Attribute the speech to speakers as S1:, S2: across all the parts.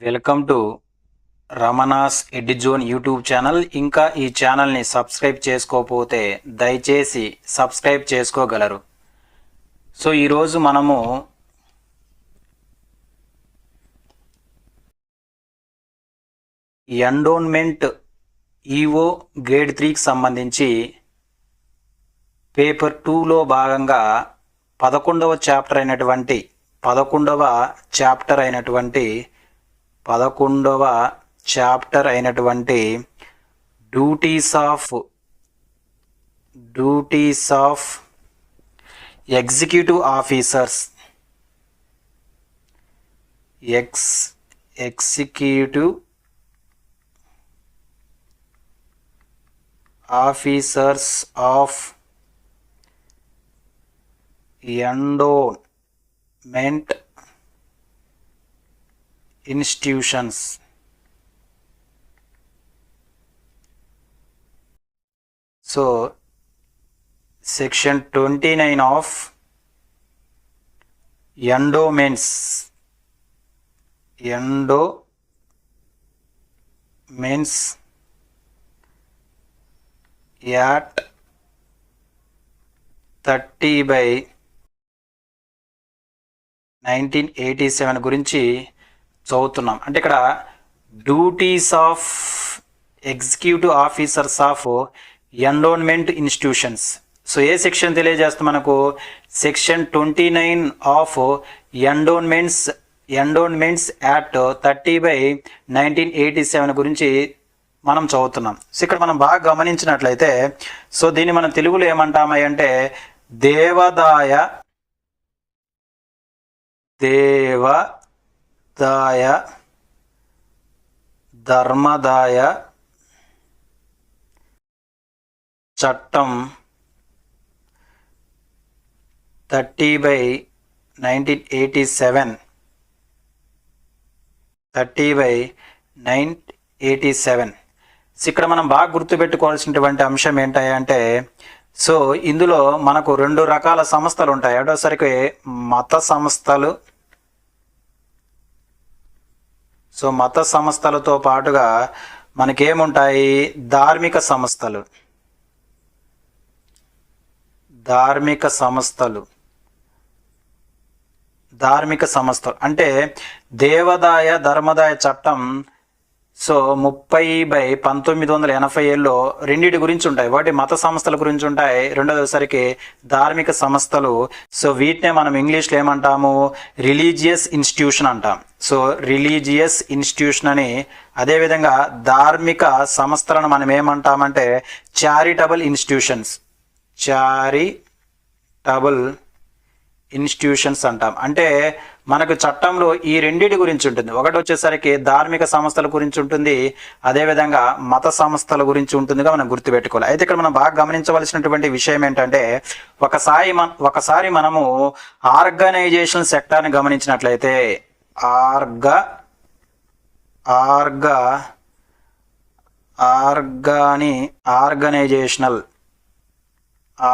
S1: Welcome to Ramana's Eduzone YouTube channel. ఇంకా ఈ ఛానల్ని సబ్స్క్రైబ్ చేసుకోకపోతే దయచేసి సబ్స్క్రైబ్ చేసుకోగలరు. సో ఈరోజు మనము ఎండోన్మెంట్ ఈఓ గ్రేడ్ 3కి సంబంధించి పేపర్ 2లో భాగంగా 11వ చాప్టర్ అయినటువంటి duties of executive officers executive officers of endowment institutions. So section 29 of Endowments Act 30/1987 గురించి చదువుతున్నాం. అంటే ఇక్కడ duties of executive officers of endowment institutions. So A section తెలియజేస్తుంది మనకు? సెక్షన్ 29 ఆఫ్ ఎండోన్మెంట్స్ యాక్ట్ 30/1987 గురించి మనం చదువుతున్నాం. సో ఇక్కడ మనం బాగా గమనించినట్లయితే, సో దీన్ని మనం తెలుగులో ఏమంటామై అంటే దేవాదాయ ధర్మదాయ చట్టం 30/1987. ఇక్కడ మనం బాగా గుర్తుపెట్టుకోవాల్సినటువంటి అంశం ఏంటంటే, సో ఇందులో మనకు 2 రకాల సంస్థలు ఉంటాయి. ఒకటోసరికి మత సంస్థలు. సో మత సంస్థలతో పాటుగా మనకేముంటాయి? ధార్మిక సంస్థలు అంటే దేవాదాయ ధర్మదాయ చట్టం సో 30/1987లో రెండింటి గురించి ఉంటాయి. ఒకటి మత సంస్థల గురించి ఉంటాయి, రెండోసరికి ధార్మిక సంస్థలు. సో వీటినే మనం ఇంగ్లీష్లో ఏమంటాము? రిలీజియస్ ఇన్స్టిట్యూషన్ అంటాం. సో రిలీజియస్ ఇన్స్టిట్యూషన్ అని. అదేవిధంగా ధార్మిక సంస్థలను మనం ఏమంటామంటే చారిటబుల్ ఇన్స్టిట్యూషన్స్ అంటాం. అంటే మనకు చట్టంలో ఈ రెండింటి గురించి ఉంటుంది. ఒకటి వచ్చేసరికి ధార్మిక సంస్థల గురించి ఉంటుంది, అదేవిధంగా మత సంస్థల గురించి ఉంటుందిగా మనం గుర్తుపెట్టుకోవాలి. అయితే ఇక్కడ మనం బాగా గమనించవలసినటువంటి విషయం ఏంటంటే, ఒకసారి మనము ఆర్గనైజేషన్ సెక్టార్ని గమనించినట్లయితే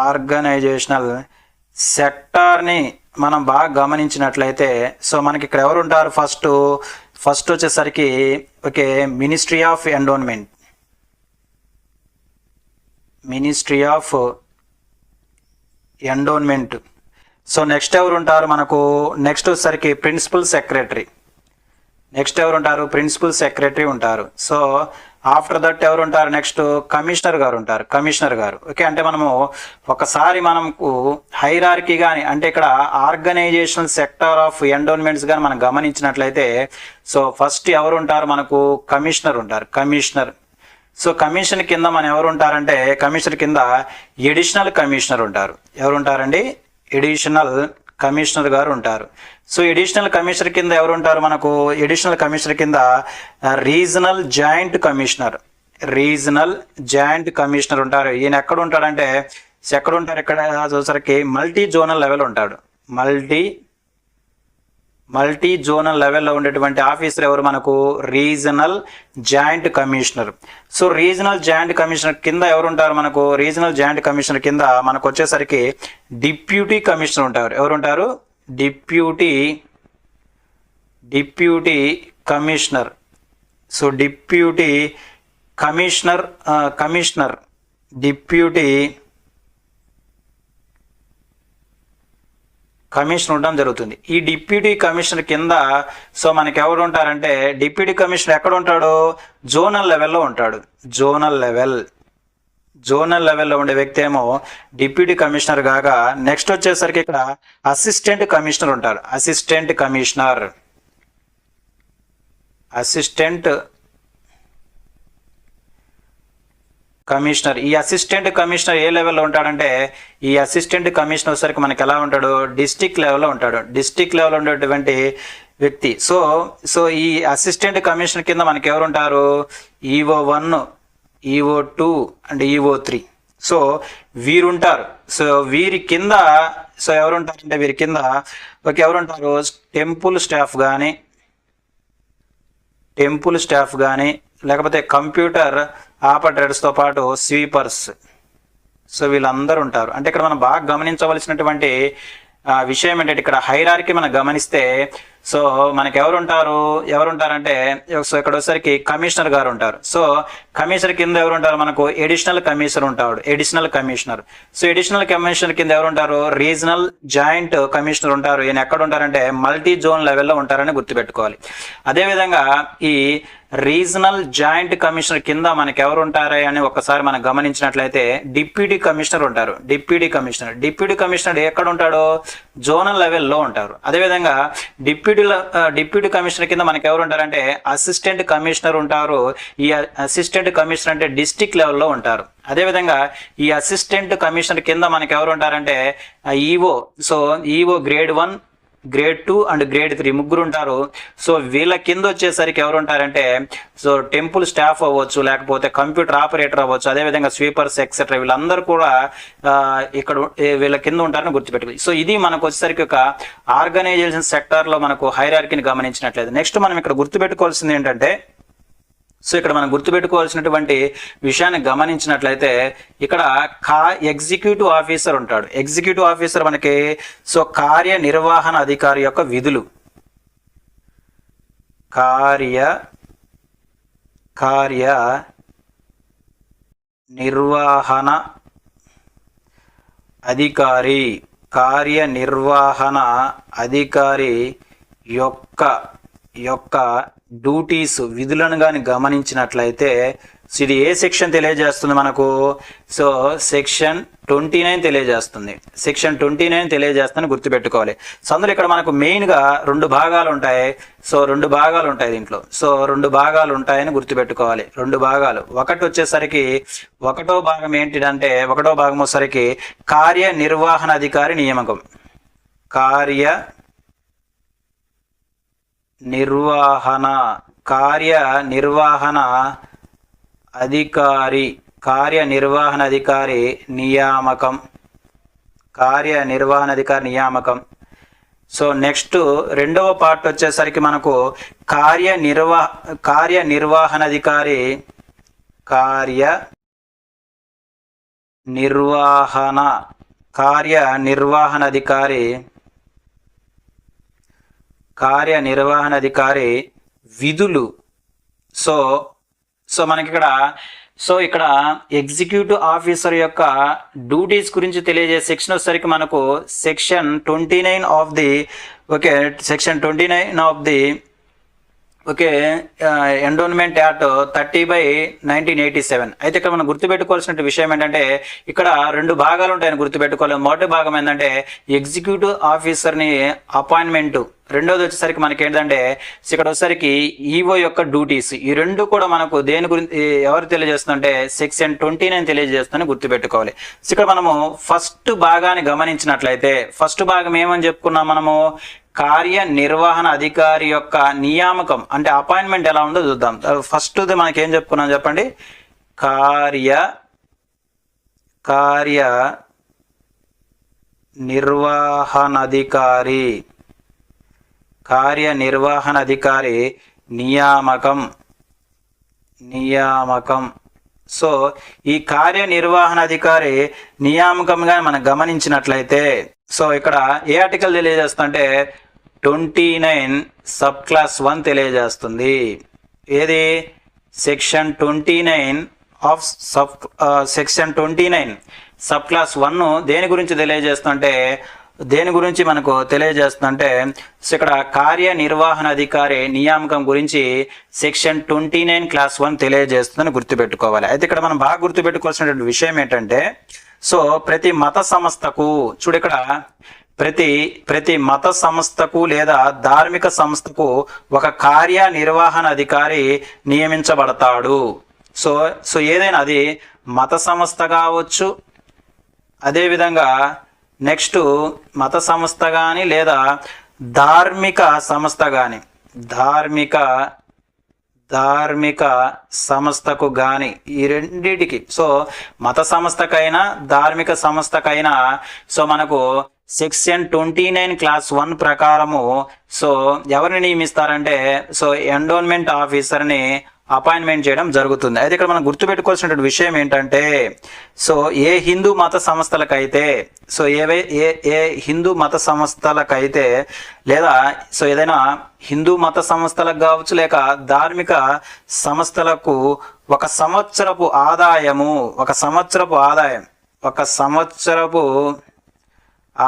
S1: ఆర్గనైజేషనల్ సెక్టార్ని మనం బాగా గమనించినట్లయితే, సో మనకి ఇక్కడ ఎవరు ఉంటారు? ఫస్ట్ వచ్చేసరికి ministry of endowment. So next ఎవరు ఉంటారు మనకు? నెక్స్ట్ వచ్చేసరికి ప్రిన్సిపల్ సెక్రటరీ ఉంటారు. సో ఆఫ్టర్ దట్ ఎవరు ఉంటారు? నెక్స్ట్ కమిషనర్ గారు. ఓకే, అంటే మనకు హైరార్కీ కానీ, అంటే ఇక్కడ ఆర్గనైజేషనల్ సెక్టార్ ఆఫ్ ఎండోన్మెంట్స్ కానీ మనం గమనించినట్లయితే, సో ఫస్ట్ ఎవరు ఉంటారు మనకు? కమిషనర్. సో కమిషన్ కింద మనం ఎవరు ఉంటారంటే, కమిషనర్ కింద ఎడిషనల్ కమిషనర్ ఉంటారు. ఎవరు ఉంటారండి? ఎడిషనల్ కమిషనర్ గారు ఉంటారు. సో ఎడిషనల్ కమిషనర్ కింద ఎవరు ఉంటారు మనకు? ఎడిషనల్ కమిషనర్ కింద రీజనల్ జాయింట్ కమిషనర్ ఉంటారు. ఈయన ఎక్కడ ఉంటాడంటే, ఇక్కడ చూసరికి మల్టీ జోనల్ లెవెల్ ఉంటాడు. మల్టీ జోనల్ లెవెల్లో ఉండేటువంటి ఆఫీసర్ ఎవరు మనకు? Regional joint commissioner. So regional joint commissioner కింద ఎవరు ఉంటారు మనకు? రీజనల్ జాయింట్ కమిషనర్ కింద మనకు వచ్చేసరికి డిప్యూటీ కమిషనర్ ఉంటారు. ఎవరు ఉంటారు? Deputy commissioner. So deputy commissioner, deputy commissioner ఉండడం జరుగుతుంది. ఈ డిప్యూటీ కమిషనర్ కింద సో మనకి ఎవరు ఉంటారంటే, డిప్యూటీ కమిషనర్ ఎక్కడ ఉంటాడు, జోనల్ లెవెల్లో ఉంటాడు. జోనల్ లెవెల్లో ఉండే వ్యక్తి ఏమో డిప్యూటీ కమిషనర్ కాగా, నెక్స్ట్ వచ్చేసరికి ఇక్కడ అసిస్టెంట్ కమిషనర్ ఉంటారు. Assistant commissioner. ఈ అసిస్టెంట్ కమిషనర్ ఏ లెవెల్లో ఉంటాడంటే, ఈ అసిస్టెంట్ కమిషనర్ వచ్చేసరికి మనకి ఎలా ఉంటాడు, డిస్ట్రిక్ట్ లెవెల్లో ఉంటాడు. డిస్ట్రిక్ట్ లెవెల్లో ఉండేటువంటి వ్యక్తి. సో ఈ అసిస్టెంట్ కమిషనర్ కింద మనకి ఎవరు ఉంటారు, EO1, EO2 and EO3. So వీరుంటారు. So వీరి కింద సో ఎవరుంటారంటే, వీరి కింద ఎవరుంటారు, టెంపుల్ స్టాఫ్ కానీ లేకపోతే కంప్యూటర్ ఆపరేటర్స్తో పాటు స్వీపర్స్. సో వీళ్ళందరూ ఉంటారు. అంటే ఇక్కడ మనం బాగా గమనించవలసినటువంటి విషయం ఏంటంటే, ఇక్కడ హైరార్కీ మనం గమనిస్తే సో మనకి ఎవరుంటారంటే, సో ఇక్కడ వచ్చేసరికి కమిషనర్ గారు ఉంటారు. సో కమిషనర్ కింద ఎవరు ఉంటారు, మనకు ఎడిషనల్ కమిషనర్ ఉంటాడు. సో ఎడిషనల్ కమిషనర్ కింద ఎవరు ఉంటారు, రీజనల్ జాయింట్ కమిషనర్ ఉంటారు. ఈయన ఎక్కడ ఉంటారంటే మల్టీ జోన్ లెవెల్లో ఉంటారని గుర్తుపెట్టుకోవాలి. అదేవిధంగా ఈ రీజనల్ జాయింట్ కమిషనర్ కింద మనకి ఎవరు ఉంటారా అని ఒకసారి మనం గమనించినట్లయితే డిప్యూటీ కమిషనర్ ఉంటారు. డిప్యూటీ కమిషనర్ ఎక్కడ ఉంటాడో జోనల్ లెవెల్లో ఉంటారు. అదేవిధంగా డిప్యూటీ కమిషనర్ కింద మనకి ఎవరు ఉంటారంటే అసిస్టెంట్ కమిషనర్ ఉంటారు. ఈ అసిస్టెంట్ కమిషనర్ అంటే డిస్ట్రిక్ట్ లెవెల్లో ఉంటారు. అదేవిధంగా ఈ అసిస్టెంట్ కమిషనర్ కింద మనకి ఎవరు ఉంటారంటే EO. So EO grade 1, grade 2 and grade 3 ముగ్గురు ఉంటారు. సో వీళ్ళ కింద వచ్చేసరికి ఎవరు ఉంటారంటే, సో టెంపుల్ స్టాఫ్ అవ్వచ్చు, లేకపోతే కంప్యూటర్ ఆపరేటర్ అవ్వచ్చు, అదేవిధంగా స్వీపర్స్ ఎక్సెట్రా వీళ్ళందరూ కూడా ఇక్కడ వీళ్ళ కింద ఉంటారని గుర్తుపెట్టుకోవాలి. సో ఇది మనకు వచ్చేసరికి ఒక ఆర్గనైజేషన్ సెక్టార్లో మనకు హైరార్కీని గమనించినట్లయితే, నెక్స్ట్ మనం ఇక్కడ గుర్తుపెట్టుకోవాల్సింది ఏంటంటే, సో ఇక్కడ మనం గుర్తుపెట్టుకోవాల్సినటువంటి విషయాన్ని గమనించినట్లయితే, ఇక్కడ ఎగ్జిక్యూటివ్ ఆఫీసర్ ఉంటాడు. ఎగ్జిక్యూటివ్ ఆఫీసర్ మనకి సో కార్యనిర్వహణ అధికారి యొక్క విధులు, కార్యనిర్వహణ అధికారి యొక్క డ్యూటీస్, విధులను కానీ గమనించినట్లయితే, సో ఇది ఏ సెక్షన్ తెలియజేస్తుంది మనకు, సో సెక్షన్ 29 తెలియజేస్తుంది. గుర్తుపెట్టుకోవాలి. సో అందులో ఇక్కడ మనకు మెయిన్గా 2 భాగాలు ఉంటాయి. సో 2 భాగాలు ఉంటాయి దీంట్లో. సో 2 భాగాలు ఉంటాయని గుర్తుపెట్టుకోవాలి. 2 భాగాలు. ఒకటి వచ్చేసరికి ఒకటో భాగం ఏంటిదంటే, వచ్చేసరికి కార్యనిర్వహణ అధికారి నియామకం. కార్యనిర్వహణ అధికారి నియామకం. సో నెక్స్ట్ రెండవ పార్ట్ వచ్చేసరికి మనకు కార్యనిర్వహణ అధికారి విధులు. సో మనకి ఇక్కడ ఎగ్జిక్యూటివ్ ఆఫీసర్ యొక్క డ్యూటీస్ గురించి తెలియజేసే సెక్షన్ వచ్చేసరికి మనకు section 29 of the endowment act 30/1987. అయితే ఇక్కడ మనం గుర్తుపెట్టుకోవాల్సిన విషయం ఏంటంటే, ఇక్కడ 2 భాగాలు ఉంటాయని గుర్తుపెట్టుకోవాలి. మొదటి భాగం ఏంటంటే ఎగ్జిక్యూటివ్ ఆఫీసర్ని అపాయింట్మెంట్, రెండోది వచ్చేసరికి మనకి ఏంటంటే ఇక్కడ వచ్చేసరికి ఈఓ యొక్క డ్యూటీస్. ఈ 2 కూడా మనకు దేని గురించి ఎవరు తెలియజేస్తుందంటే సెక్షన్ 29 తెలియజేస్తుందని గుర్తుపెట్టుకోవాలి. సో ఇక్కడ మనము ఫస్ట్ భాగాన్ని గమనించినట్లయితే, ఫస్ట్ భాగం ఏమని చెప్పుకున్నాం మనము, కార్యనిర్వహణ అధికారి యొక్క నియామకం అంటే అపాయింట్మెంట్ ఎలా ఉందో చూద్దాం. ఫస్ట్ మనకి ఏం చెప్పుకున్నాం చెప్పండి, కార్యనిర్వహణ అధికారి నియామకం. సో ఈ కార్యనిర్వహణ అధికారి నియామకంగా మనం గమనించినట్లయితే, సో ఇక్కడ ఏ ఆర్టికల్ తెలియజేస్తుందంటే 29 సబ్ క్లాస్ 1 తెలియజేస్తుంది. ఏది section 29 of section 29 sub class 1 దేని గురించి తెలియజేస్తుంటే మనకు తెలియజేస్తుందంటే ఇక్కడ కార్యనిర్వహణ అధికారి నియామకం గురించి సెక్షన్ 29 క్లాస్ 1 తెలియజేస్తుందని గుర్తుపెట్టుకోవాలి. అయితే ఇక్కడ మనం బాగా గుర్తుపెట్టుకోవాల్సినటువంటి విషయం ఏంటంటే సో ప్రతి మత సంస్థకు ఇక్కడ ప్రతి మత సంస్థకు లేదా ధార్మిక సంస్థకు ఒక కార్యనిర్వహణ అధికారి నియమించబడతాడు. సో ఏదైనా అది మత సంస్థ కావచ్చు, అదేవిధంగా నెక్స్ట్ మత సంస్థ కానీ లేదా ధార్మిక సంస్థ కానీ ధార్మిక సంస్థకు కానీ ఈ రెండిటికి సో మత సంస్థకైనా ధార్మిక సంస్థకైనా సో మనకు సెక్షన్ 29 క్లాస్ 1 ప్రకారము సో ఎవరిని నియమిస్తారంటే సో ఎండోన్మెంట్ ఆఫీసర్ని అపాయింట్మెంట్ చేయడం జరుగుతుంది. అయితే ఇక్కడ మనం గుర్తుపెట్టుకోవాల్సిన విషయం ఏంటంటే సో ఏ హిందూ మత సంస్థలకైతే సో ఏ హిందూ మత సంస్థలకైతే లేదా సో ఏదైనా హిందూ మత సంస్థలకు కావచ్చు లేక ధార్మిక సంస్థలకు ఒక సంవత్సరపు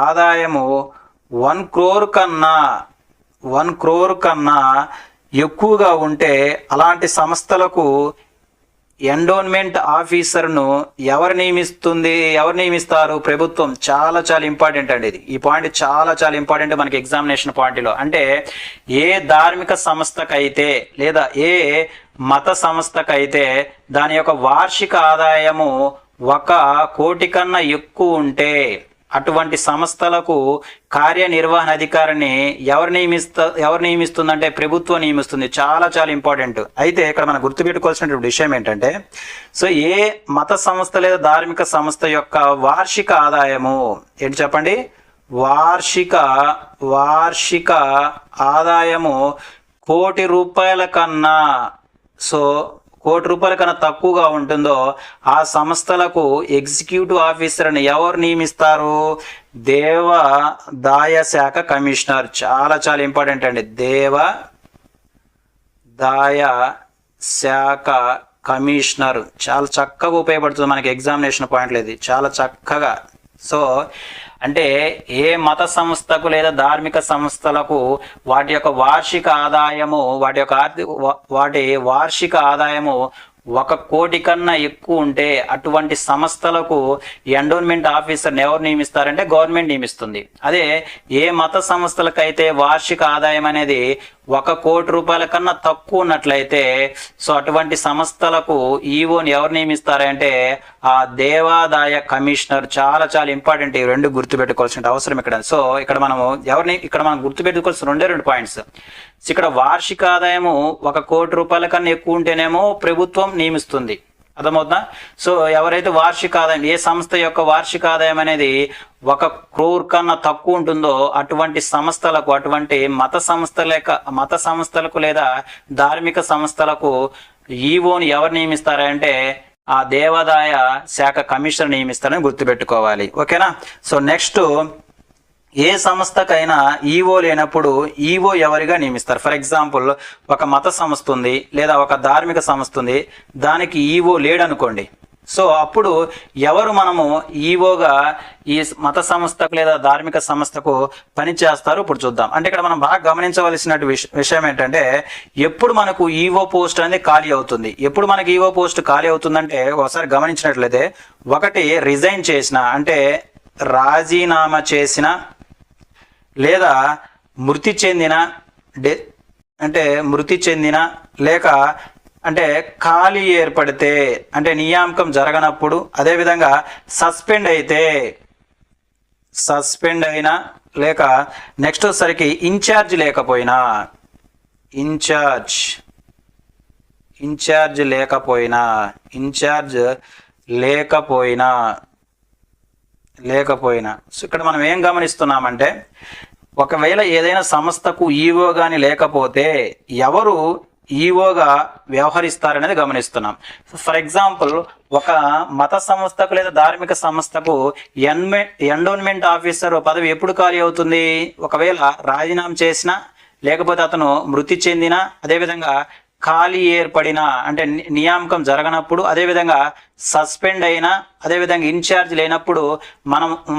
S1: ఆదాయము 1 crore కన్నా ఎక్కువగా ఉంటే అలాంటి సంస్థలకు ఎండోన్మెంట్ ఆఫీసర్ను ఎవరు నియమిస్తారు? ప్రభుత్వం. చాలా ఇంపార్టెంట్ అండి ఇది. ఈ పాయింట్ చాలా ఇంపార్టెంట్ మనకి ఎగ్జామినేషన్ పాయింట్లో. అంటే ఏ ధార్మిక సంస్థకైతే లేదా ఏ మత సంస్థకైతే దాని యొక్క వార్షిక ఆదాయము 1 కోటి కన్నా ఎక్కువ ఉంటే అటువంటి సంస్థలకు కార్యనిర్వహణ అధికారిని ఎవరు నియమిస్తుందంటే ప్రభుత్వం నియమిస్తుంది. చాలా ఇంపార్టెంట్. అయితే ఇక్కడ మనం గుర్తుపెట్టుకోవాల్సినటువంటి విషయం ఏంటంటే సో ఏ మత సంస్థ లేదా ధార్మిక సంస్థ యొక్క వార్షిక ఆదాయము ఏంటి చెప్పండి? వార్షిక ఆదాయము 1 కోటి రూపాయల కన్నా సో 1 కోటి రూపాయల కన్నా తక్కువగా ఉంటుందో ఆ సంస్థలకు ఎగ్జిక్యూటివ్ ఆఫీసర్ని ఎవరు నియమిస్తారు? దేవాదాయ శాఖ కమిషనర్. చాలా ఇంపార్టెంట్ అండి. దేవాదాయ శాఖ కమిషనర్ చాలా చక్కగా ఉపయోగపడుతుంది మనకి ఎగ్జామినేషన్ పాయింట్లు. ఇది చాలా చక్కగా. సో అంటే ఏ మత సంస్థకు లేదా ధార్మిక సంస్థలకు వాటి యొక్క వార్షిక ఆదాయము వాటి వార్షిక ఆదాయము 1 కోటి కన్నా ఎక్కువ ఉంటే అటువంటి సంస్థలకు ఎండోన్మెంట్ ఆఫీసర్ని ఎవరు నియమిస్తారంటే గవర్నమెంట్ నియమిస్తుంది. అదే ఏ మత సంస్థలకైతే వార్షిక ఆదాయం అనేది 1 కోటి రూపాయల కన్నా తక్కువ ఉన్నట్లయితే సో అటువంటి సంస్థలకు ఈవోని ఎవరు నియమిస్తారంటే ఆ దేవాదాయ కమిషనర్. చాలా ఇంపార్టెంట్. ఈ రెండు గుర్తుపెట్టుకోవాల్సిన అవసరం ఇక్కడ. సో ఇక్కడ మనం గుర్తుపెట్టుకోవాల్సిన 2 పాయింట్స్. ఇక్కడ వార్షిక ఆదాయము 1 కోటి రూపాయల కన్నా ఎక్కువ ఉంటేనేమో ప్రభుత్వం నియమిస్తుంది. అర్థమవుతుందా? సో ఎవరైతే వార్షిక ఆదాయం ఏ సంస్థ యొక్క వార్షిక ఆదాయం అనేది 1 crore కన్నా తక్కువ ఉంటుందో అటువంటి సంస్థలకు అటువంటి మత సంస్థలకు లేదా ధార్మిక సంస్థలకు ఈవోని ఎవరు నియమిస్తారంటే ఆ దేవాదాయ శాఖ కమిషనర్ నియమిస్తారని గుర్తుపెట్టుకోవాలి. ఓకేనా? సో నెక్స్ట్ ఏ సంస్థకైనా ఈవో లేనప్పుడు ఈవో ఎవరిగా నియమిస్తారు? ఫర్ ఎగ్జాంపుల్ ఒక మత సంస్థ ఉంది లేదా ఒక ధార్మిక సంస్థ ఉంది, దానికి ఈవో లేడనుకోండి. సో అప్పుడు ఎవరు మనము ఈవోగా ఈ మత సంస్థకు లేదా ధార్మిక సంస్థకు పని చేస్తారు ఇప్పుడు చూద్దాం. అంటే ఇక్కడ మనం బాగా గమనించవలసిన విషయం ఏంటంటే ఎప్పుడు మనకు ఈవో పోస్ట్ అనేది ఖాళీ అవుతుంది. ఎప్పుడు మనకి ఈవో పోస్ట్ ఖాళీ అవుతుందంటే ఒకసారి గమనించినట్లయితే ఒకటి రిజైన్ చేసిన అంటే రాజీనామా చేసిన లేదా మృతి చెందిన లేక అంటే ఖాళీ ఏర్పడితే అంటే నియామకం జరగనప్పుడు, అదేవిధంగా సస్పెండ్ అయినా లేక నెక్స్ట్ వచ్చేసరికి ఇన్ఛార్జ్ లేకపోయినా సో ఇక్కడ మనం ఏం గమనిస్తున్నామంటే ఒకవేళ ఏదైనా సంస్థకు ఈవో కానీ లేకపోతే ఎవరు ఈఓగా వ్యవహరిస్తారనేది గమనిస్తున్నాం. ఫర్ ఎగ్జాంపుల్, ఒక మత సంస్థకు లేదా ధార్మిక సంస్థకు ఎండోన్మెంట్ ఆఫీసర్ పదవి ఎప్పుడు ఖాళీ అవుతుంది? ఒకవేళ రాజీనామా చేసినా, లేకపోతే అతను మృతి చెందిన, అదేవిధంగా ఖాళీ ఏర్పడిన అంటే నియామకం జరగనప్పుడు, అదేవిధంగా సస్పెండ్ అయినా, అదేవిధంగా ఇన్ఛార్జ్ లేనప్పుడు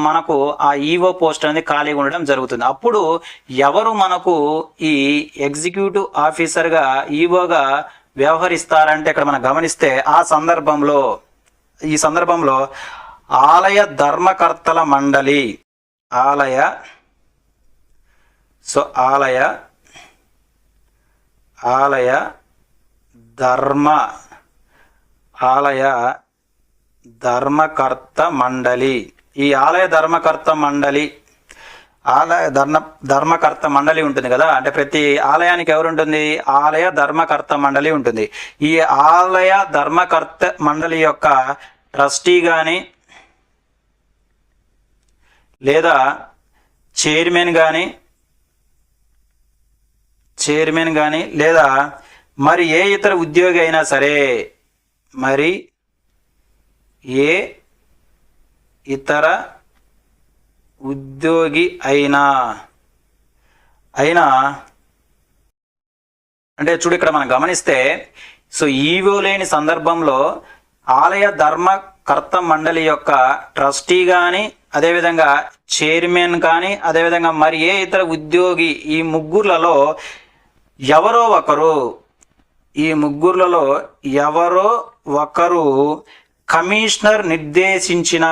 S1: మనకు ఆ ఈఓ పోస్ట్ అనేది ఖాళీగా ఉండడం జరుగుతుంది. అప్పుడు ఎవరు మనకు ఈ ఎగ్జిక్యూటివ్ ఆఫీసర్గా ఈఓగా వ్యవహరిస్తారంటే ఇక్కడ మనం గమనిస్తే ఈ సందర్భంలో ఆలయ ధర్మకర్తల మండలి, ఆలయ ధర్మకర్త మండలి, ఈ ధర్మకర్త మండలి ఉంటుంది కదా, అంటే ప్రతి ఆలయానికి ఎవరు ఉంటుంది? ఆలయ ధర్మకర్త మండలి ఉంటుంది. ఈ ఆలయ ధర్మకర్త మండలి యొక్క ట్రస్టీ కానీ, లేదా చైర్మన్ కానీ, లేదా మరి ఏ ఇతర ఉద్యోగి అయినా సరే, అంటే చూడు ఇక్కడ మనం గమనిస్తే, సో ఈవో లేని సందర్భంలో ఆలయ ధర్మకర్త మండలి యొక్క ట్రస్టీ కానీ, అదేవిధంగా చైర్మన్ కానీ, అదేవిధంగా మరి ఏ ఇతర ఉద్యోగి, ఈ ముగ్గురులలో ఎవరో ఒకరు కమిషనర్ నిర్దేశించిన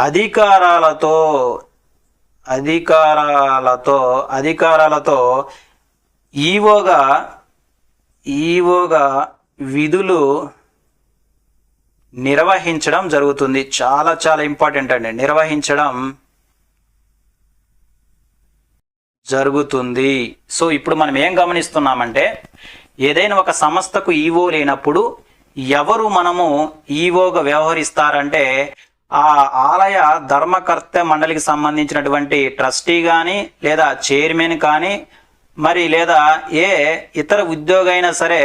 S1: అధికారాలతో ఈవోగా విధులు నిర్వహించడం జరుగుతుంది. చాలా చాలా ఇంపార్టెంట్ అండి, నిర్వహించడం జరుగుతుంది. సో ఇప్పుడు మనం ఏం గమనిస్తున్నామంటే, ఏదైనా ఒక సంస్థకు ఈవో లేనప్పుడు ఎవరు మనము ఈవోగా వ్యవహరిస్తారంటే, ఆ ఆలయ ధర్మకర్త మండలికి సంబంధించినటువంటి ట్రస్టీ కానీ, లేదా చైర్మన్ కానీ, మరి లేదా ఏ ఇతర ఉద్యోగి అయినా సరే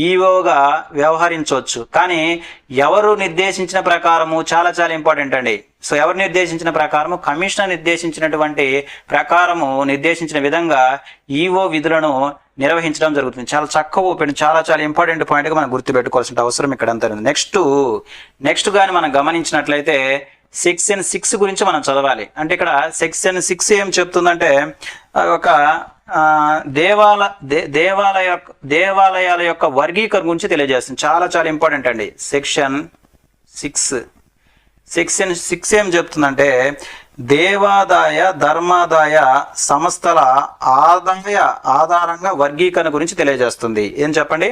S1: ఈవోగా వ్యవహరించవచ్చు. కానీ ఎవరు నిర్దేశించిన ప్రకారము, చాలా చాలా ఇంపార్టెంట్ అండి. సో ఎవరు నిర్దేశించిన ప్రకారము? కమిషనర్ నిర్దేశించిన విధంగా ఈవో విధులను నిర్వహించడం జరుగుతుంది. చాలా చక్కగా ఓపెన్, చాలా చాలా ఇంపార్టెంట్ పాయింట్గా మనం గుర్తుపెట్టుకోవాల్సిన అవసరం ఇక్కడ అంతా ఉంది. నెక్స్ట్ కానీ మనం గమనించినట్లయితే సెక్షన్ 6 గురించి మనం చదవాలి. అంటే ఇక్కడ సెక్షన్ 6 ఏం చెప్తుందంటే, ఒక దేవాలయాల యొక్క వర్గీకరణ గురించి తెలియజేస్తుంది. చాలా చాలా ఇంపార్టెంట్ అండి. సెక్షన్ 6 ఏం చెప్తుందంటే, దేవాదాయ ధర్మాదాయ సంస్థల ఆధారంగా వర్గీకరణ గురించి తెలియజేస్తుంది. ఏం చెప్పండి?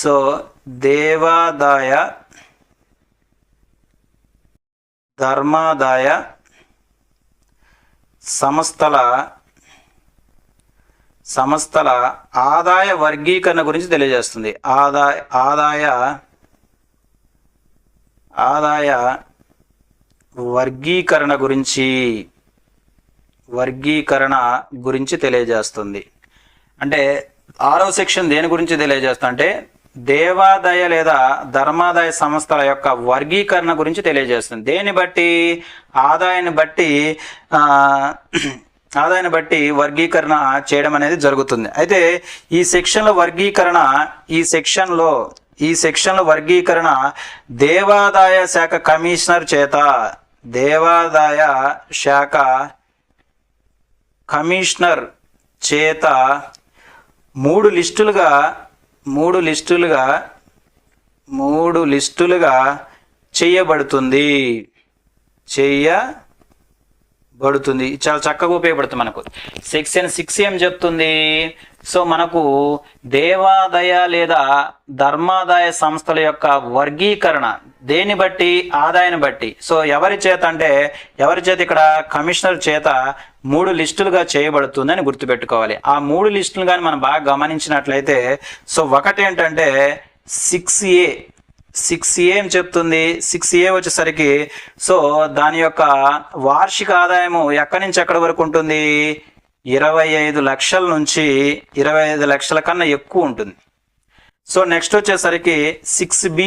S1: సో దేవాదాయ ధర్మాదాయ సంస్థల ఆదాయ వర్గీకరణ గురించి తెలియజేస్తుంది. ఆదాయ వర్గీకరణ గురించి తెలియజేస్తుంది. అంటే 6వ సెక్షన్ దేని గురించి తెలియజేస్తుంది అంటే, దేవాదాయ లేదా ధర్మాదాయ సంస్థల యొక్క వర్గీకరణ గురించి తెలియజేస్తుంది. దేన్ని బట్టి? ఆదాయాన్ని బట్టి వర్గీకరణ చేయడం అనేది జరుగుతుంది. అయితే ఈ సెక్షన్లో వర్గీకరణ దేవాదాయ శాఖ కమిషనర్ చేత, దేవాదాయ శాఖ కమిషనర్ చేత మూడు లిస్టులుగా చేయబడుతుంది. చాలా చక్కగా ఉపయోగపడుతుంది మనకు. సెక్షన్ 6 ఏం చెప్తుంది? సో మనకు దేవాదాయ లేదా ధర్మాదాయ సంస్థల యొక్క వర్గీకరణ దేన్ని బట్టి? ఆదాయాన్ని బట్టి. సో ఎవరి చేత ఇక్కడ కమిషనర్ చేత 3 లిస్టులుగా చేయబడుతుందని గుర్తుపెట్టుకోవాలి. ఆ 3 లిస్టులు కానీ మనం బాగా గమనించినట్లయితే, సో ఒకటి ఏంటంటే 6A 6A ఏం చెప్తుంది, 6A వచ్చేసరికి సో దాని యొక్క వార్షిక ఆదాయము ఎక్కడి నుంచి ఎక్కడి వరకు ఉంటుంది, 25 లక్షల నుంచి 25 లక్షల కన్నా ఎక్కువ ఉంటుంది. సో నెక్స్ట్ వచ్చేసరికి 6B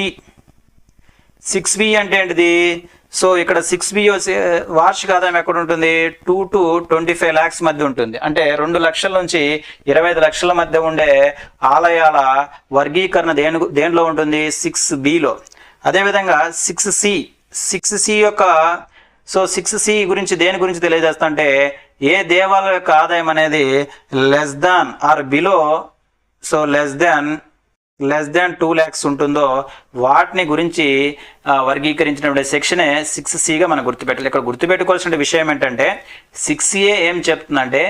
S1: అంటే ఏంటిది, సో ఇక్కడ 6B వార్షిక ఆదాయం ఎక్కడ ఉంటుంది, 2 to 25 lakhs మధ్య ఉంటుంది. అంటే 2 లక్షల నుంచి 25 లక్షల మధ్య ఉండే ఆలయాల వర్గీకరణ దేనిలో ఉంటుంది, 6Bలో. అదేవిధంగా 6C యొక్క సో 6C గురించి దేని గురించి తెలియజేస్తా అంటే ఏ దేవాలయం యొక్క ఆదాయం అనేది less than or below so less than 2 lakhs ఉంటుందో వాటిని గురించి వర్గీకరించినటువంటి సెక్షనే 6Cగా మనం గుర్తుపెట్టాలి. ఇక్కడ గుర్తుపెట్టుకోవాల్సిన విషయం ఏంటంటే 6A ఏం చెప్తుందంటే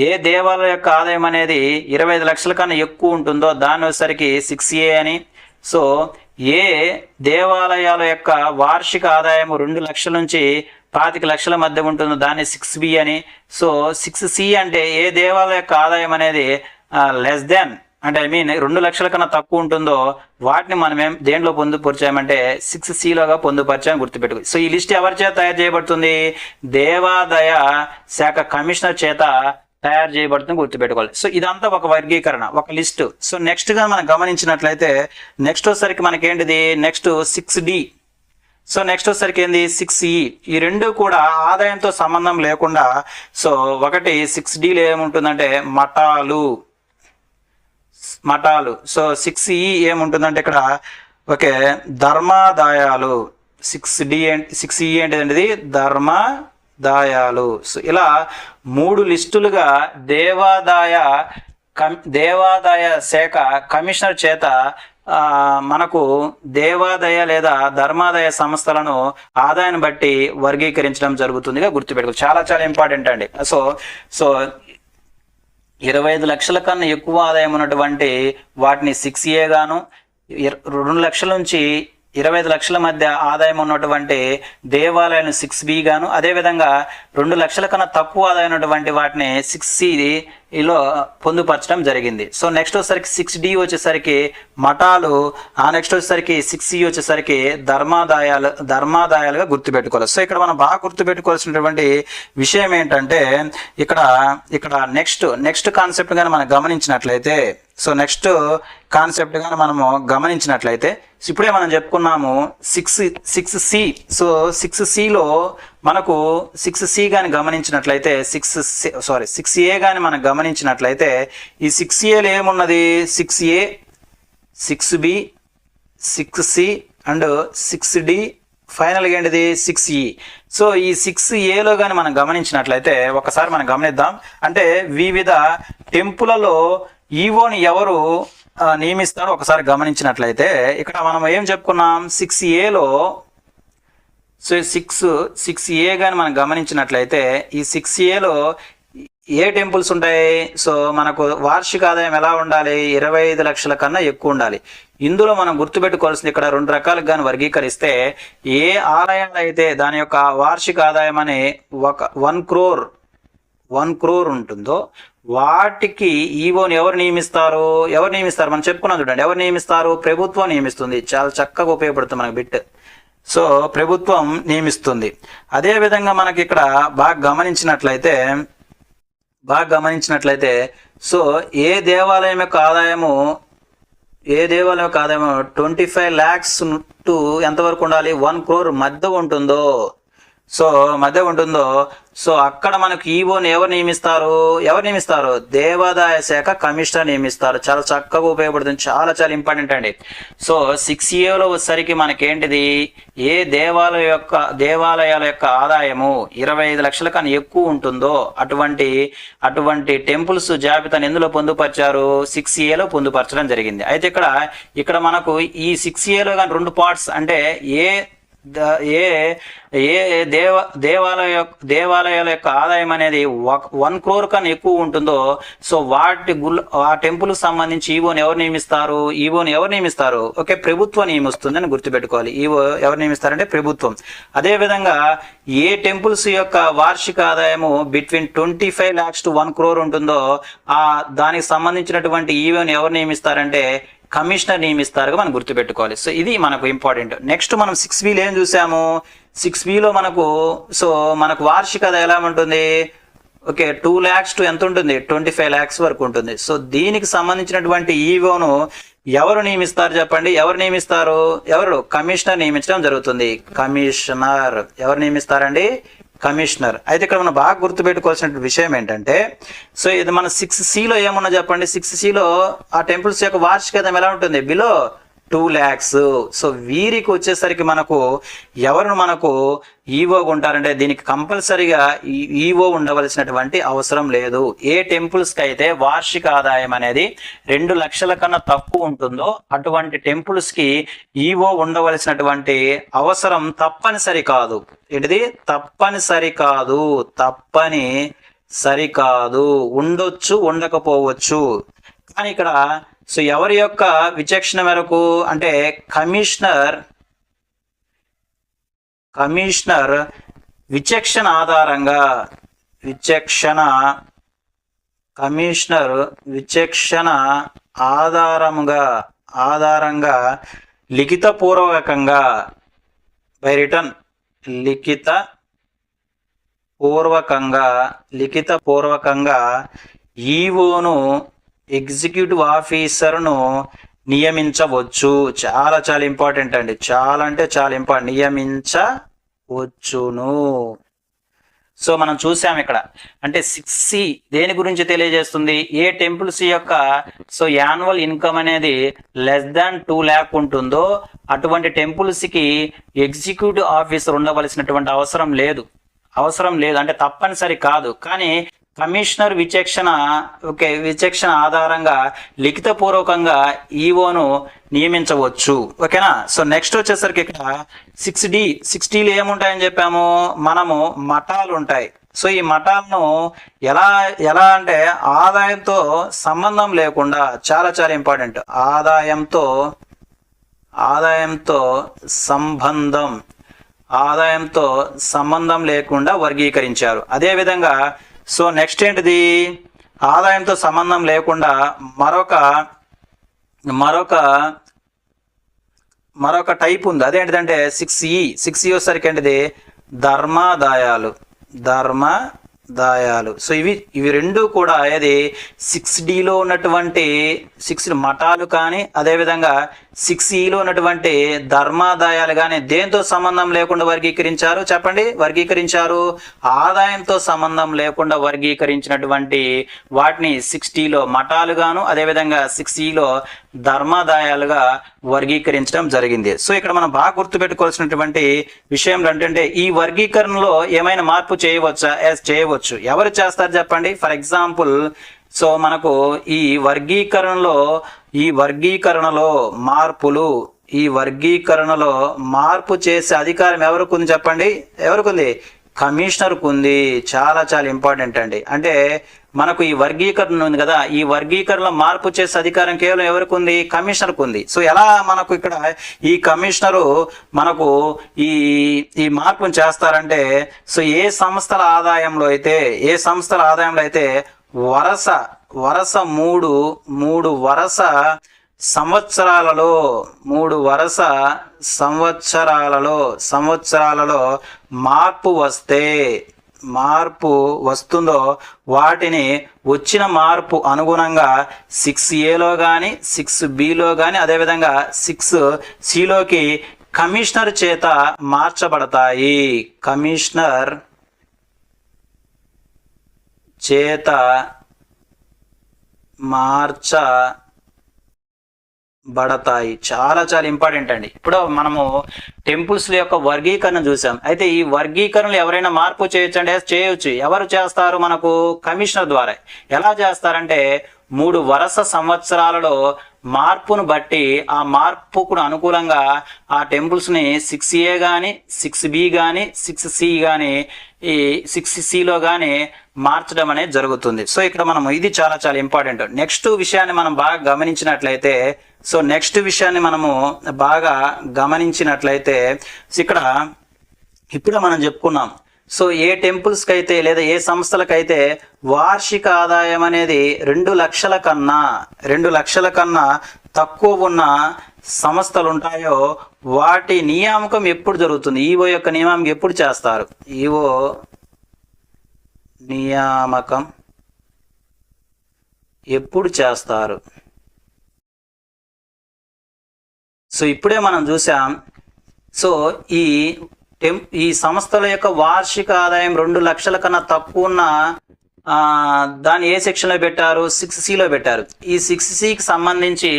S1: ఏ దేవాలయం యొక్క ఆదాయం అనేది 25 లక్షల కన్నా ఎక్కువ ఉంటుందో దాని వచ్చేసరికి 6A అని, సో ఏ దేవాలయాల యొక్క వార్షిక ఆదాయం 2 లక్షల నుంచి 25 లక్షల మధ్య ఉంటుందో దాన్ని 6B అని, సో 6C అంటే ఏ దేవాలయం యొక్క ఆదాయం అనేది లెస్ దాన్ అంటే 2 లక్షల కన్నా తక్కువ ఉంటుందో వాటిని మనం దేంట్లో పొందుపరిచామంటే 6Cలోగా పొందుపరిచామని గుర్తుపెట్టుకో. సో ఈ లిస్ట్ ఎవరి చేత తయారు చేయబడుతుంది, దేవాదాయ శాఖ కమిషనర్ చేత తయారు చేయబడుతుంది గుర్తుపెట్టుకోవాలి. సో ఇదంతా ఒక వర్గీకరణ, ఒక లిస్ట్. సో నెక్స్ట్ గా మనం గమనించినట్లయితే నెక్స్ట్ వచ్చేసరికి మనకేంటిది, నెక్స్ట్ 6D. సో నెక్స్ట్ వచ్చేసరికి ఏంది 6E. ఈ రెండు కూడా ఆదాయంతో సంబంధం లేకుండా సో ఒకటి 6Dలో ఏముంటుందంటే మఠాలు. సో 6E ఏముంటుందంటే ఇక్కడ ఓకే ధర్మాదాయాలు. 6E ఏంటిదండి, ధర్మాదాయాలు. సో ఇలా 3 లిస్టులుగా దేవాదాయ శాఖ కమిషనర్ చేత మనకు దేవాదాయ లేదా ధర్మాదాయ సంస్థలను ఆదాయాన్ని బట్టి వర్గీకరించడం జరుగుతుందిగా గుర్తుపెట్టుకో. చాలా చాలా ఇంపార్టెంట్ అండి. సో 25 లక్షల కన్నా ఎక్కువ ఆదాయం ఉన్నటువంటి వాటిని 6A గాను, 2 లక్షల నుంచి 25 లక్షల మధ్య ఆదాయం ఉన్నటువంటి దేవాలయాలను 6B గాను, అదేవిధంగా 2 లక్షల కన్నా తక్కువ ఆదాయం ఉన్నటువంటి వాటిని 6Cలో పొందుపరచడం జరిగింది. సో నెక్స్ట్ వచ్చేసరికి 6D వచ్చేసరికి మఠాలు, ఆ నెక్స్ట్ వచ్చేసరికి 6E వచ్చేసరికి ధర్మాదాయాలుగా గుర్తుపెట్టుకోవాలి. సో ఇక్కడ మనం బాగా గుర్తుపెట్టుకోవాల్సినటువంటి విషయం ఏంటంటే ఇక్కడ నెక్స్ట్ కాన్సెప్ట్ కానీ మనం గమనించినట్లయితే సో నెక్స్ట్ కాన్సెప్ట్ కానీ మనము గమనించినట్లయితే ఇప్పుడే మనం చెప్పుకున్నాము 6C. సో 6Cలో మనకు 6C కానీ గమనించినట్లయితే 6A కానీ మనం గమనించినట్లయితే ఈ 6Aలో ఏమున్నది, 6A, 6B, 6C and 6D, ఫైనల్గా ఏంటిది 6E. సో ఈ 6Aలో కానీ మనం గమనించినట్లయితే ఒకసారి మనం గమనిద్దాం. అంటే వివిధ టెంపులలో ఈవోని ఎవరు నియమిస్తారో ఒకసారి గమనించినట్లయితే ఇక్కడ మనం ఏం చెప్పుకున్నాం, 6Aలో సో 6A కానీ మనం గమనించినట్లయితే ఈ 6Aలో ఏ టెంపుల్స్ ఉంటాయి, సో మనకు వార్షిక ఆదాయం ఎలా ఉండాలి, 25 లక్షల కన్నా ఎక్కువ ఉండాలి. ఇందులో మనం గుర్తుపెట్టుకోవాల్సింది ఇక్కడ 2 రకాలుగా కానీ వర్గీకరిస్తే ఏ ఆలయాలు అయితే దాని యొక్క వార్షిక ఆదాయం అని 1 crore ఉంటుందో వాటికి ఈవోని ఎవరు నియమిస్తారు మనం చెప్పుకున్నాం చూడండి. ఎవరు నియమిస్తారు, ప్రభుత్వం నియమిస్తుంది. చాలా చక్కగా ఉపయోగపడుతుంది మనకు బిట్. సో ప్రభుత్వం నియమిస్తుంది. అదే విధంగా మనకి ఇక్కడ బాగా గమనించినట్లయితే సో ఏ దేవాలయం యొక్క ఆదాయము 25 lakhs టు ఎంతవరకు ఉండాలి, 1 crore మధ్య ఉంటుందో సో అక్కడ మనకు ఈవోని ఎవరు నియమిస్తారు, దేవాదాయ శాఖ కమిషనర్ నియమిస్తారు. చాలా చక్కగా ఉపయోగపడుతుంది, చాలా చాలా ఇంపార్టెంట్ అండి. సో 6Aలో వచ్చేసరికి మనకేంటిది, ఏ దేవాలయాల యొక్క ఆదాయము 25 లక్షల కన్నా ఎక్కువ ఉంటుందో అటువంటి టెంపుల్స్ జాబితాను ఎందులో పొందుపరిచారు, 6Aలో పొందుపరచడం జరిగింది. అయితే ఇక్కడ మనకు ఈ 6Aలో కానీ 2 పార్ట్స్ అంటే దేవాలయాల యొక్క ఆదాయం అనేది 1 crore కన్నా ఎక్కువ ఉంటుందో సో ఆ టెంపుల్ సంబంధించి ఈవోని ఎవరు నియమిస్తారు, ఓకే, ప్రభుత్వం నియమిస్తుందని గుర్తుపెట్టుకోవాలి. ఈవో ఎవరు నియమిస్తారంటే ప్రభుత్వం. అదే విధంగా ఏ టెంపుల్స్ యొక్క వార్షిక ఆదాయము బిట్వీన్ 25 lakhs to 1 crore ఉంటుందో దానికి సంబంధించినటువంటి ఈవోని ఎవరు నియమిస్తారంటే కమిషనర్ నియమిస్తారుగా మనం గుర్తుపెట్టుకోవాలి. సో ఇది మనకు ఇంపార్టెంట్. నెక్స్ట్ మనం 6Bలో ఏం చూసాము, 6Bలో మనకు వార్షిక ఆదాయం ఎలా ఉంటుంది, ఓకే 2 lakhs టు ఎంత ఉంటుంది, 25 lakhs వరకు ఉంటుంది. సో దీనికి సంబంధించినటువంటి ఈవోను ఎవరు నియమిస్తారు చెప్పండి, ఎవరు కమిషనర్ నియమించడం జరుగుతుంది. కమిషనర్ ఎవరు నియమిస్తారండి, కమిషనర్. అయితే ఇక్కడ మనం బాగా గుర్తుపెట్టుకోవాల్సిన విషయం ఏంటంటే, సో ఇది మన 6Cలో ఏమన్నా చెప్పండి, 6Cలో ఆ టెంపుల్స్ యొక్క వార్షిక ఆదాయం ఎలా ఉంటుంది, బిలో 2 lakhs. సో వీరికి వచ్చేసరికి మనకు ఈవోగా ఉంటారంటే దీనికి కంపల్సరీగా ఈవో ఉండవలసినటువంటి అవసరం లేదు. ఏ టెంపుల్స్కి అయితే వార్షిక ఆదాయం అనేది 2 లక్షల కన్నా తక్కువ ఉంటుందో అటువంటి టెంపుల్స్కి ఈవో ఉండవలసినటువంటి అవసరం తప్పనిసరి కాదు. ఏంటిది, తప్పనిసరి కాదు, ఉండొచ్చు ఉండకపోవచ్చు. కానీ ఇక్కడ సో ఎవరి యొక్క విచక్షణ మేరకు అంటే కమిషనర్ విచక్షణ ఆధారంగా లిఖితపూర్వకంగా బై రిటర్న్ లిఖితపూర్వకంగా ఈవోను ఎగ్జిక్యూటివ్ ఆఫీసర్ను నియమించవచ్చు. చాలా ఇంపార్టెంట్ అండి, చాలా ఇంపార్టెంట్, నియమించవచ్చును. సో మనం చూసాం ఇక్కడ అంటే 6C దేని గురించి తెలియజేస్తుంది, ఏ టెంపుల్స్ యొక్క సో యాన్యువల్ ఇన్కమ్ అనేది లెస్ దాన్ 2 lakh ఉంటుందో అటువంటి టెంపుల్స్ కి ఎగ్జిక్యూటివ్ ఆఫీసర్ ఉండవలసినటువంటి అవసరం లేదు అంటే తప్పనిసరి కాదు. కానీ కమిషనర్ విచక్షణ ఆధారంగా లిఖితపూర్వకంగా ఈవోను నియమించవచ్చు. ఓకేనా. సో నెక్స్ట్ వచ్చేసరికి ఇక్కడ 6Dలో ఏముంటాయని చెప్పాము, మనము మఠాలు ఉంటాయి. సో ఈ మఠాలను ఎలా అంటే ఆదాయంతో సంబంధం లేకుండా, చాలా ఇంపార్టెంట్, ఆదాయంతో సంబంధం లేకుండా వర్గీకరించారు. అదేవిధంగా సో నెక్స్ట్ ఏంటిది, ఆదాయంతో సంబంధం లేకుండా మరొక టైప్ ఉంది. అదేంటిదంటే 6E వచ్చేసరికి ఏంటిది, ధర్మాదాయాలు. సో ఇవి రెండు కూడా ఏది 6Dలో ఉన్నటువంటి 6 మఠాలు కానీ అదేవిధంగా 6Eలో ఉన్నటువంటి ధర్మాదాయాలు కానీ దేంతో సంబంధం లేకుండా వర్గీకరించారు చెప్పండి, ఆదాయంతో సంబంధం లేకుండా వర్గీకరించినటువంటి వాటిని 6Dలో మఠాలు గాను అదేవిధంగా 6Eలో ధర్మాదాయాలుగా వర్గీకరించడం జరిగింది. సో ఇక్కడ మనం బాగా గుర్తుపెట్టుకోవాల్సినటువంటి విషయం ఏంటంటే ఈ వర్గీకరణలో ఏమైనా మార్పు చేయవచ్చా, చేయవచ్చు. ఎవరు చేస్తారు చెప్పండి. ఫర్ ఎగ్జాంపుల్ సో మనకు ఈ వర్గీకరణలో మార్పు చేసే అధికారం ఎవరికి ఉంది చెప్పండి, కమిషనర్కు ఉంది. చాలా ఇంపార్టెంట్ అండి. అంటే మనకు ఈ వర్గీకరణ ఉంది కదా, ఈ వర్గీకరణలో మార్పు చేసే అధికారం కేవలం ఎవరికి ఉంది, కమిషనర్కు ఉంది. సో ఎలా మనకు ఇక్కడ ఈ కమిషనరు మనకు ఈ మార్పును చేస్తారంటే, సో ఏ సంస్థల ఆదాయంలో అయితే వరస మూడు వరస సంవత్సరాలలో మార్పు వస్తుందో వాటిని వచ్చిన మార్పు అనుగుణంగా 6Aలో కానీ 6Bలో కానీ అదేవిధంగా 6Cలోకి కమిషనర్ చేత మార్చబడతాయి. చాలా ఇంపార్టెంట్ అండి. ఇప్పుడు మనము టెంపుల్స్ యొక్క వర్గీకరణ చూసాం. అయితే ఈ వర్గీకరణలో ఎవరైనా మార్పు చేయొచ్చు అంటే చేయొచ్చు. ఎవరు చేస్తారు, మనకు కమిషనర్ ద్వారా. ఎలా చేస్తారంటే 3 వరుస సంవత్సరాలలో మార్పును బట్టి ఆ మార్పుకు అనుకూలంగా ఆ టెంపుల్స్ ని 6A గాని 6B గాని 6C గాని ఈ 6Cలో గాని మార్చడం అనేది జరుగుతుంది. సో ఇక్కడ మనం ఇది చాలా ఇంపార్టెంట్. నెక్స్ట్ విషయాన్ని మనం బాగా గమనించినట్లయితే ఇక్కడ ఇప్పుడు మనం చెప్పుకున్నాం. సో ఏ టెంపుల్స్కి అయితే లేదా ఏ సంస్థలకైతే వార్షిక ఆదాయం అనేది 2 లక్షల కన్నా తక్కువ ఉన్న సంస్థలు ఉంటాయో వాటి నియామకం ఎప్పుడు జరుగుతుంది? ఈఓ యొక్క నియామకం ఎప్పుడు చేస్తారు? ఈఓ నియామకం ఎప్పుడు చేస్తారు? సో ఇప్పుడే మనం చూసాం. సో ఈ సంస్థల యొక్క వార్షిక ఆదాయం 2 లక్షల కన్నా తక్కువ ఉన్న దాన్ని ఏ సెక్షన్లో పెట్టారు? 6Cలో పెట్టారు. ఈ 6Cకి సంబంధించి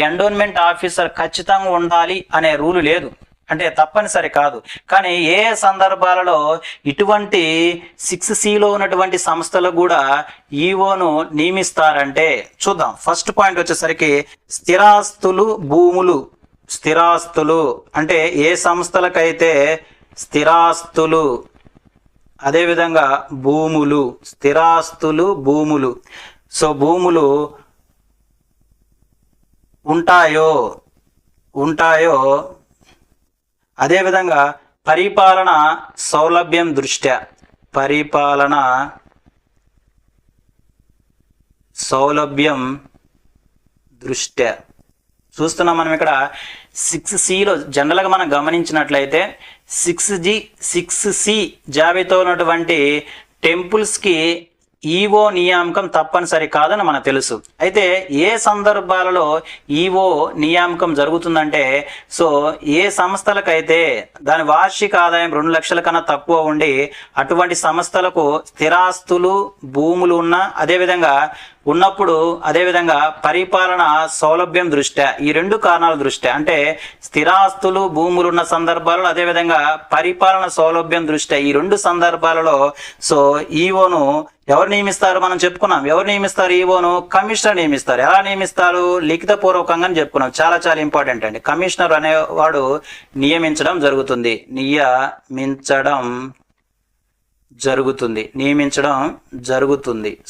S1: ఎండోన్మెంట్ ఆఫీసర్ ఖచ్చితంగా ఉండాలి అనే రూలు లేదు, అంటే తప్పనిసరి కాదు. కానీ ఏ సందర్భాలలో ఇటువంటి 6Cలో ఉన్నటువంటి సంస్థలకు కూడా ఈఓను నియమిస్తారంటే చూద్దాం. ఫస్ట్ పాయింట్ వచ్చేసరికి స్థిరాస్తులు, భూములు. స్థిరాస్తులు అంటే ఏ సంస్థలకైతే స్థిరాస్తులు అదేవిధంగా భూములు, స్థిరాస్తులు, భూములు, సో భూములు ఉంటాయో అదేవిధంగా పరిపాలన సౌలభ్యం దృష్ట్యా చూస్తున్నాం మనం ఇక్కడ 6Cలో జనరల్గా మనం గమనించినట్లయితే 6C జాబితాలో ఉన్నటువంటి టెంపుల్స్కి ఈఓ నియామకం తప్పనిసరి కాదని మనకు తెలుసు. అయితే ఏ సందర్భాలలో ఈఓ నియామకం జరుగుతుందంటే, సో ఏ సంస్థలకైతే దాని వార్షిక ఆదాయం 2 లక్షల కన్నా తక్కువ ఉండి అటువంటి సంస్థలకు స్థిరాస్తులు, భూములు అదేవిధంగా పరిపాలన సౌలభ్యం దృష్ట్యా, ఈ 2 కారణాల దృష్ట్యా, అంటే స్థిరాస్తులు, భూములు ఉన్న సందర్భాలలో అదేవిధంగా పరిపాలన సౌలభ్యం దృష్ట్యా ఈ 2 సందర్భాలలో సో ఈఓను ఎవరు నియమిస్తారు? మనం చెప్పుకున్నాం. ఎవరు నియమిస్తారు? ఈఓను కమిషనర్ నియమిస్తారు. ఎలా నియమిస్తారు? లిఖిత పూర్వకంగా చెప్పుకున్నాం. చాలా చాలా ఇంపార్టెంట్ అండి. కమిషనర్ అనేవాడు నియమించడం జరుగుతుంది.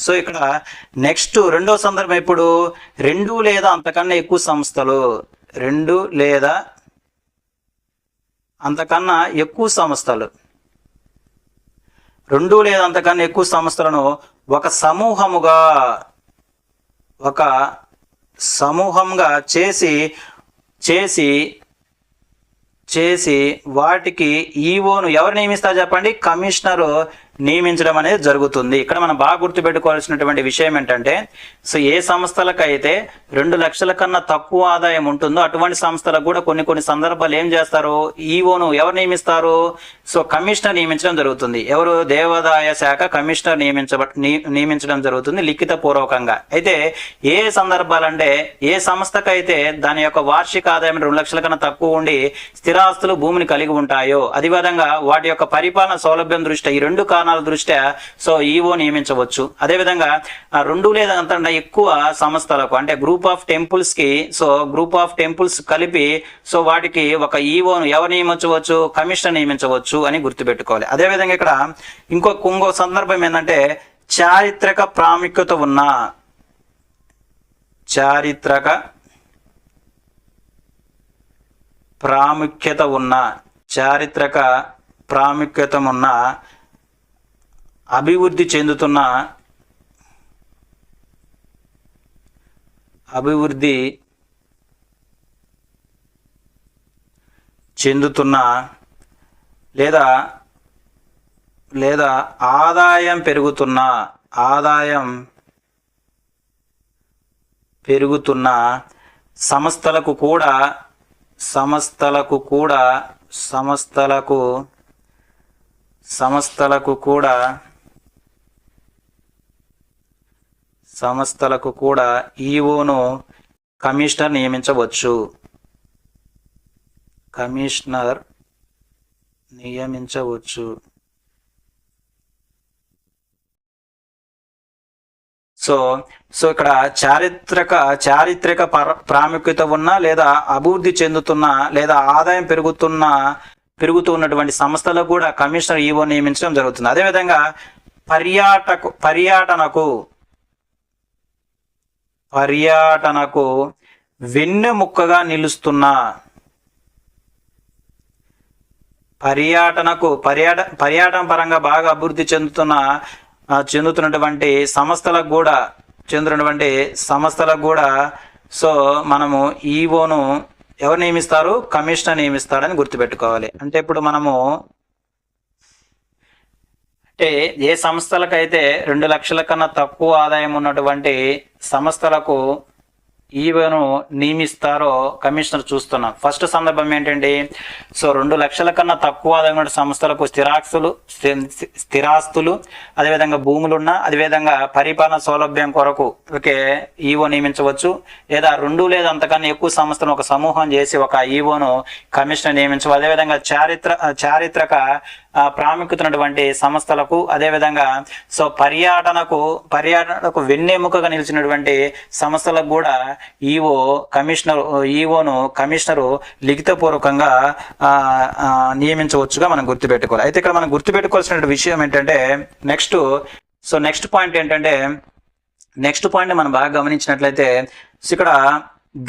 S1: సో ఇక్కడ నెక్స్ట్ రెండో సందర్భం ఇప్పుడు 2 లేదా అంతకన్నా ఎక్కువ సంస్థలు, 2 లేదా అంతకన్నా ఎక్కువ సంస్థలను ఒక సమూహంగా చేసి వాటికి ఈఓను ఎవరు నియమిస్తారు చెప్పండి? కమిషనరు నియమించడం అనేది జరుగుతుంది. ఇక్కడ మనం బాగా గుర్తుపెట్టుకోవాల్సినటువంటి విషయం ఏంటంటే, సో ఏ సంస్థలకైతే 2 లక్షల కన్నా తక్కువ ఆదాయం ఉంటుందో అటువంటి సంస్థలకు కూడా కొన్ని సందర్భాలు ఏం చేస్తారు? ఈఓను ఎవరు నియమిస్తారు? సో కమిషనర్ నియమించడం జరుగుతుంది. ఎవరు? దేవాదాయ శాఖ కమిషనర్ నియమించడం జరుగుతుంది లిఖిత పూర్వకంగా. అయితే ఏ సందర్భాలంటే, ఏ సంస్థకైతే దాని యొక్క వార్షిక ఆదాయం 2 లక్షల కన్నా తక్కువ ఉండి స్థిరాస్తులు, భూమిని కలిగి ఉంటాయో అదేవిధంగా వాటి యొక్క పరిపాలన సౌలభ్యం దృష్ట్యా ఈ 2 కారణాల దృష్ట్యా సో ఈఓ నియమించవచ్చు. అదేవిధంగా 2 లేదా అంతకన్నా ఎక్కువ సంస్థలకు, అంటే గ్రూప్ ఆఫ్ టెంపుల్స్ కలిపి సో వాటికి ఒక ఈఓను ఎవరు నియమించవచ్చు? కమిషనర్ నియమించవచ్చు అని గుర్తుపెట్టుకోవాలి. అదేవిధంగా ఇక్కడ ఇంకో సందర్భం ఏంటంటే, చారిత్రక ప్రాముఖ్యత ఉన్న అభివృద్ధి చెందుతున్న లేదా ఆదాయం పెరుగుతున్న సంస్థలకు కూడా ఈఓను కమిషనర్ నియమించవచ్చు. సో ఇక్కడ చారిత్రక ప్రాముఖ్యత ఉన్న లేదా అభివృద్ధి చెందుతున్న లేదా ఆదాయం పెరుగుతున్నటువంటి సంస్థలకు కూడా కమిషనర్ ఈఓ నియమించడం జరుగుతుంది. అదేవిధంగా పర్యాటనకు వెన్నెముక్కగా నిలుస్తున్న పర్యాటన పరంగా బాగా అభివృద్ధి చెందుతున్నటువంటి సంస్థలకు కూడా సో మనము ఈఓను ఎవరు నియమిస్తారు? కమిషనర్ నియమిస్తాడని గుర్తుపెట్టుకోవాలి. అంటే ఇప్పుడు మనము అంటే ఏ సంస్థలకైతే 2 లక్షల కన్నా తక్కువ ఆదాయం ఉన్నటువంటి సంస్థలకు ఈవోను నియమిస్తారో కమిషనర్ చూస్తున్నాం. ఫస్ట్ సందర్భం ఏంటండి? సో 2 లక్షల కన్నా తక్కువ ఆదాయం ఉన్న సంస్థలకు స్థిరాస్తులు అదేవిధంగా భూములున్న అదేవిధంగా పరిపాలన సౌలభ్యం కొరకు ఓకే ఈవో నియమించవచ్చు. లేదా 2 లేదా అంతకన్నా ఎక్కువ సంస్థలను ఒక సమూహం చేసి ఒక ఈవోను కమిషనర్ నియమించవచ్చు. అదేవిధంగా చారిత్రక ప్రాముఖ్యత ఉన్నటువంటి సంస్థలకు అదేవిధంగా సో పర్యాటనకు వెన్నెముకగా నిలిచినటువంటి సంస్థలకు కూడా ఈవోను కమిషనరు లిఖితపూర్వకంగా నియమించవచ్చుగా మనం గుర్తుపెట్టుకోవాలి. అయితే ఇక్కడ మనం గుర్తుపెట్టుకోవాల్సిన విషయం ఏంటంటే నెక్స్ట్ పాయింట్ మనం బాగా గమనించినట్లయితే ఇక్కడ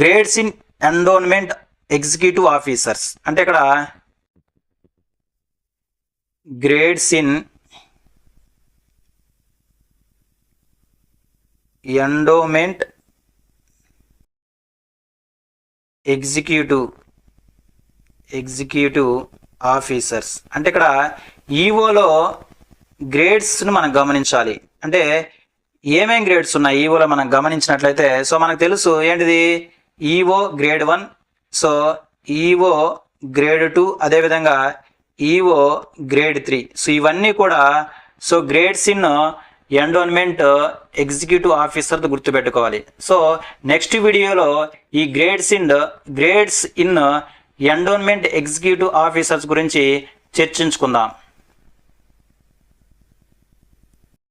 S1: grades in endowment executive officers అంటే ఇక్కడ grades in endowment executive officers అంటే ఇక్కడ ఈవోలో గ్రేడ్స్ను మనం గమనించాలి. అంటే ఏమేం గ్రేడ్స్ ఉన్నాయి ఈవోలో మనం గమనించినట్లయితే సో మనకు తెలుసు ఏంటిది? EO grade 1, so EO grade 2, అదేవిధంగా ఈవో గ్రేడ్ 3. సో ఇవన్నీ కూడా so grades in endowment executive ఆఫీసర్తో గుర్తుపెట్టుకోవాలి. సో నెక్స్ట్ వీడియోలో ఈ grades in endowment executive officers గురించి చర్చించుకుందాం.